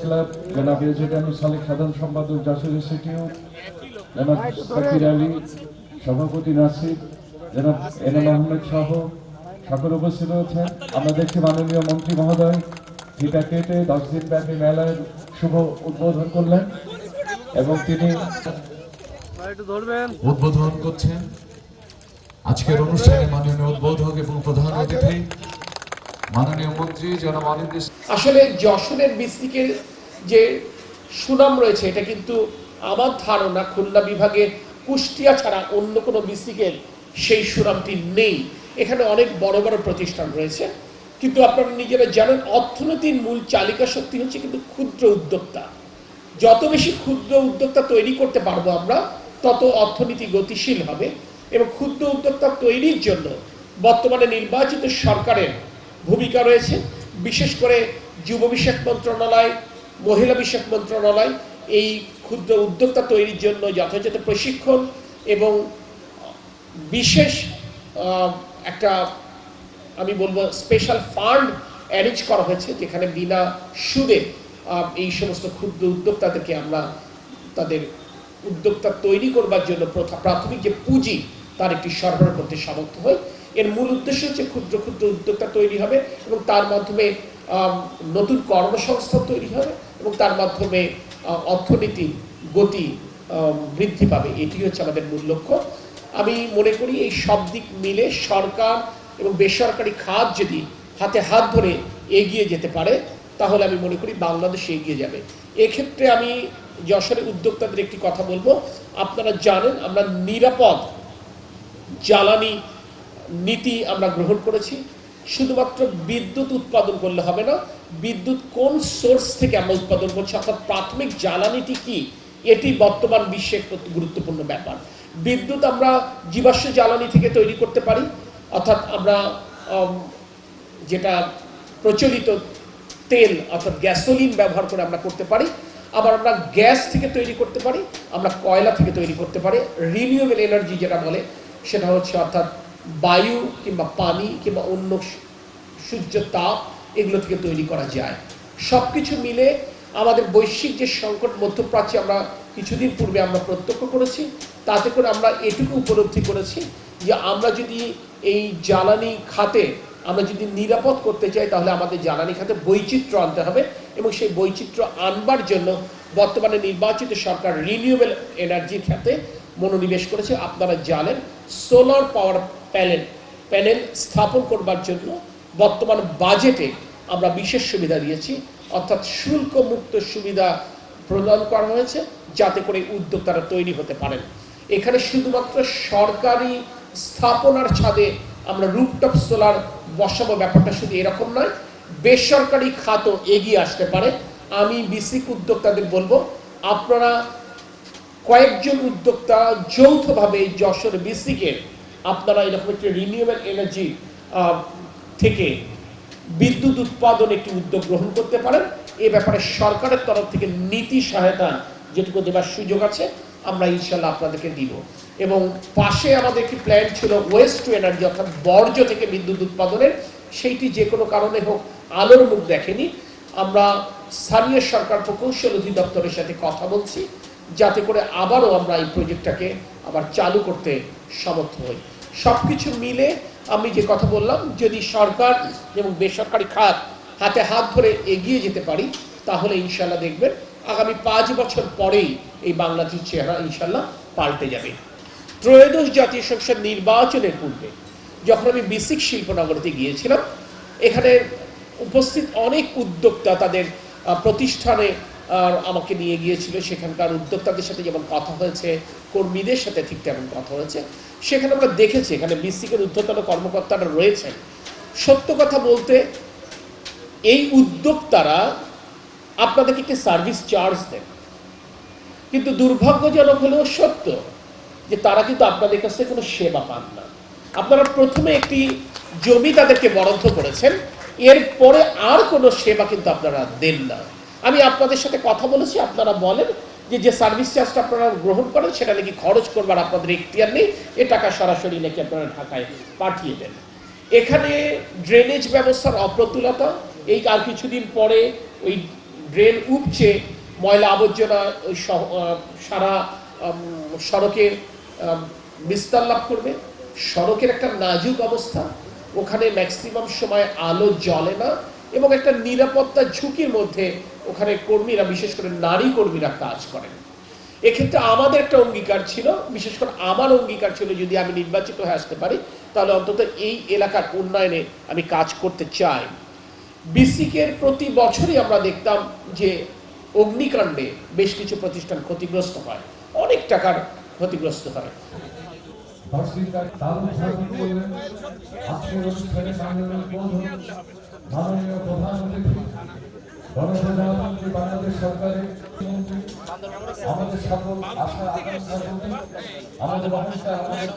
Club, জনাব AZ আমির সালেক সাধারণ সম্পাদক যশোর ইনস্টিটিউট, জনাব শাকির আলী সভাপতি নাসির, জনাব এনাম আহমেদ সহ সকল উপস্থিত রয়েছেন। আমরা দেখছি মাননীয় মন্ত্রী মহোদয় ফিতা কেটে 10 দিন ব্যাপী মেলার শুভ উদ্বোধন করলেন এবং তিনি উদ্বোধন করছেন আজকের অনুষ্ঠানে মাননীয় উদ্বোধক এবং প্রধান অতিথি মাননীয় মন্ত্রী জনাব আলিম। আসলে যশোরের বিসিকের যে সুনাম রয়েছে এটা কিন্তু আমার ধারণা খুলনা বিভাগে কুষ্টিয়া ছাড়া অন্য কোনো বিসিকের সেই সুনামটি নেই। এখানে অনেক বড় বড় প্রতিষ্ঠান রয়েছে, কিন্তু আপনারা নিজেরা জানেন অর্থনীতির মূল চালিকা শক্তি হচ্ছে কিন্তু ক্ষুদ্র উদ্যোক্তা। যত বেশি ক্ষুদ্র উদ্যোক্তা তৈরি করতে পারবো আমরা, তত অর্থনীতি গতিশীল হবে। এবং ক্ষুদ্র উদ্যোক্তা তৈরির জন্য বর্তমানে নির্বাচিত সরকারের ভূমিকা রয়েছে। বিশেষ করে যুব বিষয়ক মন্ত্রণালয়, মহিলা বিষয়ক মন্ত্রণালয় এই ক্ষুদ্র উদ্যোক্তা তৈরির জন্য যথাযথ প্রশিক্ষণ এবং বিশেষ একটা আমি বলবো স্পেশাল ফান্ড অ্যারেঞ্জ করা হয়েছে, যেখানে বিনা সুদে এই সমস্ত ক্ষুদ্র উদ্যোক্তাদেরকে আমরা তাদের উদ্যোক্তা তৈরি করবার জন্য প্রাথমিক যে পুঁজি তার একটি সরবরাহ করতে সমর্থ হয়। এর মূল উদ্দেশ্য হচ্ছে ক্ষুদ্র ক্ষুদ্র উদ্যোক্তা তৈরি হবে এবং তার মাধ্যমে নতুন কর্মসংস্থান তৈরি হবে এবং তার মাধ্যমে অর্থনীতির গতি বৃদ্ধি পাবে। এটি হচ্ছে আমাদের মূল লক্ষ্য। আমি মনে করি এই সব দিক মিলে সরকার এবং বেসরকারি খাত যদি হাতে হাত ধরে এগিয়ে যেতে পারে, তাহলে আমি মনে করি বাংলাদেশ এগিয়ে যাবে। এক্ষেত্রে আমি যশোরের উদ্যোক্তাদের একটি কথা বলবো। আপনারা জানেন আমরা নিরাপদ জ্বালানি নীতি আমরা গ্রহণ করেছি। শুধুমাত্র বিদ্যুৎ উৎপাদন করলে হবে না, বিদ্যুৎ কোন সোর্স থেকে আমরা উৎপাদন করছি, অর্থাৎ প্রাথমিক জ্বালানিটি কি, এটি বর্তমান বিশ্বে গুরুত্বপূর্ণ ব্যাপার। বিদ্যুৎ আমরা জীবাশ্ম জ্বালানি থেকে তৈরি করতে পারি, অর্থাৎ আমরা যেটা প্রচলিত তেল অর্থাৎ গ্যাসোলিন ব্যবহার করে আমরা করতে পারি। আবার আমরা গ্যাস থেকে তৈরি করতে পারি, আমরা কয়লা থেকে তৈরি করতে পারি। রিনিউয়েবল এনার্জি যেটা বলে সেটা হচ্ছে অর্থাৎ বায়ু কিংবা পানি কিংবা অন্য সূর্য তাপ, এগুলো থেকে তৈরি করা যায়। সব কিছু মিলে আমাদের বৈশ্বিক যে সংকট মধ্যপ্রাচ্যে আমরা কিছুদিন পূর্বে আমরা প্রত্যক্ষ করেছি, তাতে করে আমরা এটুকু উপলব্ধি করেছি যে আমরা যদি এই জ্বালানি খাতে আমরা যদি নিরাপদ করতে চাই, তাহলে আমাদের জ্বালানি খাতে বৈচিত্র্য আনতে হবে এবং সেই বৈচিত্র্য আনবার জন্য বর্তমানে নির্বাচিত সরকার রিনিউয়েবল এনার্জির খাতে মনোনিবেশ করেছে। আপনারা জানেন সোলার পাওয়ার প্যানেল স্থাপন করবার জন্য বর্তমান বাজেটে আমরা বিশেষ সুবিধা দিয়েছি, অর্থাৎ শুল্ক মুক্ত সুবিধা প্রদান করা হয়েছে যাতে করে উদ্যোক্তারা তৈরি হতে পারেন। এখানে শুধুমাত্র সরকারি স্থাপনার ছাদে আমরা রুফটপ সোলার বসাবো, ব্যাপারটা শুধু এরকম নয়, বেসরকারি খাতও এগিয়ে আসতে পারে। আমি বিসিক উদ্যোক্তাদের বলবো, আপনারা কয়েকজন উদ্যোক্তা যৌথভাবে যশোর বিসিকের আপনারা এরকম একটি রিনিউয়েবল এনার্জি থেকে বিদ্যুৎ উৎপাদন একটি উদ্যোগ গ্রহণ করতে পারেন। এ ব্যাপারে সরকারের তরফ থেকে নীতি সহায়তা যেটুকু দেবার সুযোগ আছে আমরা ইনশাল্লাহ আপনাদেরকে দিব। এবং পাশে আমাদের একটি প্ল্যান ছিল ওয়েস্ট টু এনার্জি অর্থাৎ বর্জ্য থেকে বিদ্যুৎ উৎপাদনের, সেইটি যে কোনো কারণে হোক আলোর মুখ দেখেনি। আমরা স্থানীয় সরকার প্রকৌশল অধিদপ্তরের সাথে কথা বলছি যাতে করে আবারও আমরা এই প্রজেক্টটাকে আবার চালু করতে সমর্থ হই। সব কিছু মিলে আমি যে কথা বললাম, যদি সরকার এবং বেসরকারি খাত হাতে হাত ধরে এগিয়ে যেতে পারি, তাহলে ইনশাল্লাহ দেখবেন আগামী 5 বছর পরেই এই বাংলাদেশের চেহারা ইনশাল্লাহ পাল্টে যাবে। ত্রয়োদশ জাতীয় সংসদ নির্বাচনের পূর্বে যখন আমি বিসিক শিল্পনগরীতে গিয়েছিলাম, এখানে উপস্থিত অনেক উদ্যোক্তা তাদের প্রতিষ্ঠানে আমাকে নিয়ে গিয়েছিল। সেখানকার উদ্যোক্তাদের সাথে যেমন কথা হয়েছে, কর্মীদের সাথে ঠিক তেমন কথা হয়েছে। সেখানে আমরা দেখেছি এখানে বিসিকের ঊর্ধ্বতন কর্মকর্তারা রয়েছেন। সত্য কথা বলতে এই উদ্যোক্তারা আপনাদেরকে একটি সার্ভিস চার্জ দেন, কিন্তু দুর্ভাগ্যজনক হলেও সত্য যে তারা কিন্তু আপনাদের কাছ থেকে কোনো সেবা পান না। আপনারা প্রথমে একটি জমি তাদেরকে বরাদ্দ করেছেন, এরপরে আর কোনো সেবা কিন্তু আপনারা দেন না। আমি আপনাদের সাথে কথা বলেছি, আপনারা বলেন যে সার্ভিস চার্জটা আপনারা গ্রহণ করেন সেটা নাকি খরচ করবার আপনাদের এখতিয়ার নেই, এ টাকা সরাসরি নাকি আপনারা ঢাকায় পাঠিয়ে দেন। এখানে ড্রেনেজ ব্যবস্থার অপ্রতুলতা, এই আর কিছুদিন পরে ওই ড্রেন উপচে ময়লা আবর্জনা সারা সড়কে বিস্তার লাভ করবে। সড়কের একটা নাজুক অবস্থা, ওখানে ম্যাক্সিমাম সময় আলো জ্বলে না এবং একটা নিরাপত্তা ঝুঁকির মধ্যে ওখানে কর্মীরা, বিশেষ করে নারী কর্মীরা কাজ করেন। এক্ষেত্রে আমাদের একটা অঙ্গীকার ছিল, বিশেষ করে আমার অঙ্গীকার ছিল, যদি আমি নির্বাচিত হয়ে আসতে পারি তাহলে অন্তত এই এলাকার উন্নয়নে আমি কাজ করতে চাই। বিসিকের প্রতি বছরই আমরা দেখতাম যে অগ্নিকাণ্ডে বেশ কিছু প্রতিষ্ঠান ক্ষতিগ্রস্ত হয়, অনেক টাকার ক্ষতিগ্রস্ত হয়। আজকের অনুষ্ঠানে মাননীয় প্রধান অতিথি গণপ্রজাতন্ত্রী বাংলাদেশ সরকারের আমাদের সকল আশা আকাঙ্ক্ষা আমাদের অবস্থা আমাদের